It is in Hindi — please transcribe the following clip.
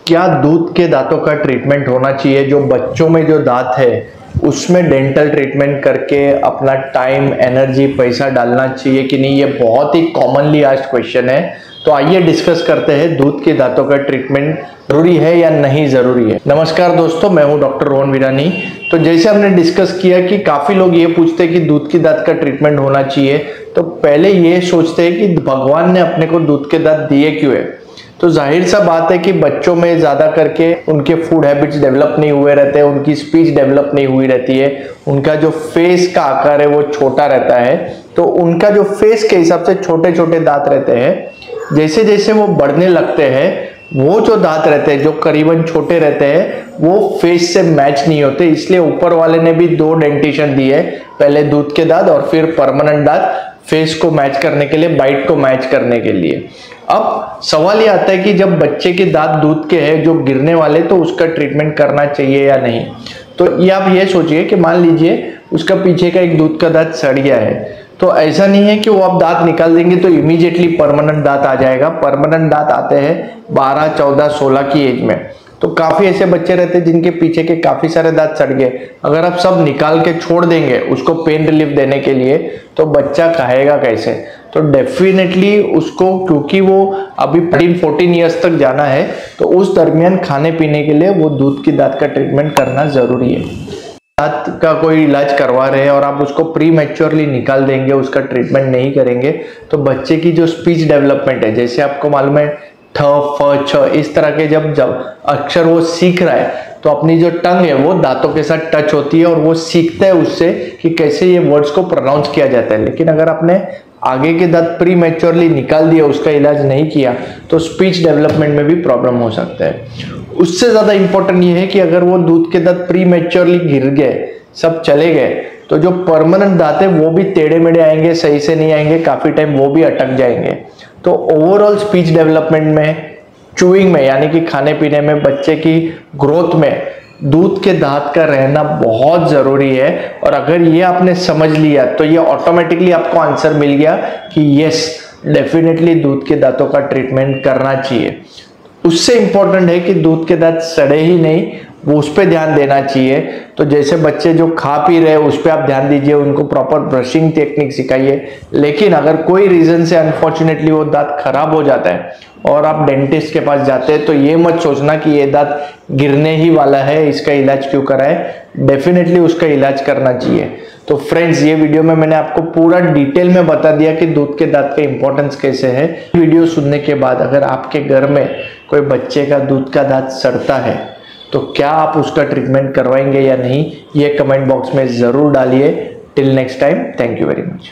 क्या दूध के दांतों का ट्रीटमेंट होना चाहिए? जो बच्चों में जो दांत है उसमें डेंटल ट्रीटमेंट करके अपना टाइम, एनर्जी, पैसा डालना चाहिए कि नहीं? ये बहुत ही कॉमनली आस्क्ड क्वेश्चन है। तो आइए डिस्कस करते हैं, दूध के दांतों का ट्रीटमेंट जरूरी है या नहीं जरूरी है। नमस्कार दोस्तों, मैं हूं डॉक्टर रोहन वीरानी। तो जैसे हमने डिस्कस किया कि काफी लोग ये पूछते हैं कि दूध के दांत का ट्रीटमेंट होना चाहिए, तो पहले ये सोचते हैं कि भगवान ने अपने को दूध के दांत दिए क्यों है। तो जाहिर सा बात है कि बच्चों में ज्यादा करके उनके फूड हैबिट्स डेवलप नहीं हुए रहते हैं, उनकी स्पीच डेवलप नहीं हुई रहती है, उनका जो फेस का आकार है वो छोटा रहता है। तो उनका जो फेस के हिसाब से छोटे छोटे दांत रहते हैं, जैसे जैसे वो बढ़ने लगते हैं वो जो दांत रहते हैं जो करीबन छोटे रहते हैं वो फेस से मैच नहीं होते। इसलिए ऊपर वाले ने भी दो डेंटिशन दिए, पहले दूध के दांत और फिर परमानेंट दांत, फेस को मैच करने के लिए, बाइट को मैच करने के लिए। अब सवाल ये आता है कि जब बच्चे के दांत दूध के हैं जो गिरने वाले, तो उसका ट्रीटमेंट करना चाहिए या नहीं। तो ये आप ये सोचिए कि मान लीजिए उसका पीछे का एक दूध का दांत सड़ गया है, तो ऐसा नहीं है कि वो आप दांत निकाल देंगे तो इमीडिएटली परमानेंट दांत आ जाएगा। परमानेंट दांत आते हैं 12, 14, 16 की एज में। तो काफी ऐसे बच्चे रहते हैं जिनके पीछे के काफी सारे दांत सड़ गए, अगर आप सब निकाल के छोड़ देंगे उसको पेन रिलीफ देने के लिए, तो बच्चा खाएगा कैसे? तो डेफिनेटली उसको, क्योंकि वो अभी 13-14 ईयर्स तक जाना है, तो उस दरमियान खाने पीने के लिए वो दूध की दांत का ट्रीटमेंट करना जरूरी है। दांत का कोई इलाज करवा रहे हैं और आप उसको प्री मैच्योरली निकाल देंगे, उसका ट्रीटमेंट नहीं करेंगे, तो बच्चे की जो स्पीच डेवलपमेंट है, जैसे आपको मालूम है थ, फ, छ, इस तरह के जब अक्षर वो सीख रहा है, तो अपनी जो टंग है वो दांतों के साथ टच होती है और वो सीखता है उससे कि कैसे ये वर्ड्स को प्रोनाउंस किया जाता है। लेकिन अगर आपने आगे के दांत प्री मैच्योरली निकाल दिया, उसका इलाज नहीं किया, तो स्पीच डेवलपमेंट में भी प्रॉब्लम हो सकता है। उससे ज्यादा इंपॉर्टेंट ये है कि अगर वो दूध के दांत प्री मैच्योरली गिर गए, सब चले गए, तो जो परमानेंट दांत है वो भी टेढ़े मेढ़े आएंगे, सही से नहीं आएंगे, काफी टाइम वो भी अटक जाएंगे। तो ओवरऑल स्पीच डेवलपमेंट में, चूइंग में यानी कि खाने पीने में, बच्चे की ग्रोथ में दूध के दांत का रहना बहुत जरूरी है। और अगर ये आपने समझ लिया तो ये ऑटोमेटिकली आपको आंसर मिल गया कि यस, डेफिनेटली दूध के दांतों का ट्रीटमेंट करना चाहिए। उससे इंपॉर्टेंट है कि दूध के दांत सड़े ही नहीं, वो उस पर ध्यान देना चाहिए। तो जैसे बच्चे जो खा पी रहे हैं उस पर आप ध्यान दीजिए, उनको प्रॉपर ब्रशिंग टेक्निक सिखाइए। लेकिन अगर कोई रीजन से अनफॉर्चुनेटली वो दांत खराब हो जाता है और आप डेंटिस्ट के पास जाते हैं, तो ये मत सोचना कि ये दांत गिरने ही वाला है, इसका इलाज क्यों कराए। डेफिनेटली उसका इलाज करना चाहिए। तो फ्रेंड्स, ये वीडियो में मैंने आपको पूरा डिटेल में बता दिया कि दूध के दांत का इंपॉर्टेंस कैसे है। वीडियो सुनने के बाद अगर आपके घर में कोई बच्चे का दूध का दांत सड़ता है, तो क्या आप उसका ट्रीटमेंट करवाएंगे या नहीं, ये कमेंट बॉक्स में जरूर डालिए। Till next time, thank you very much.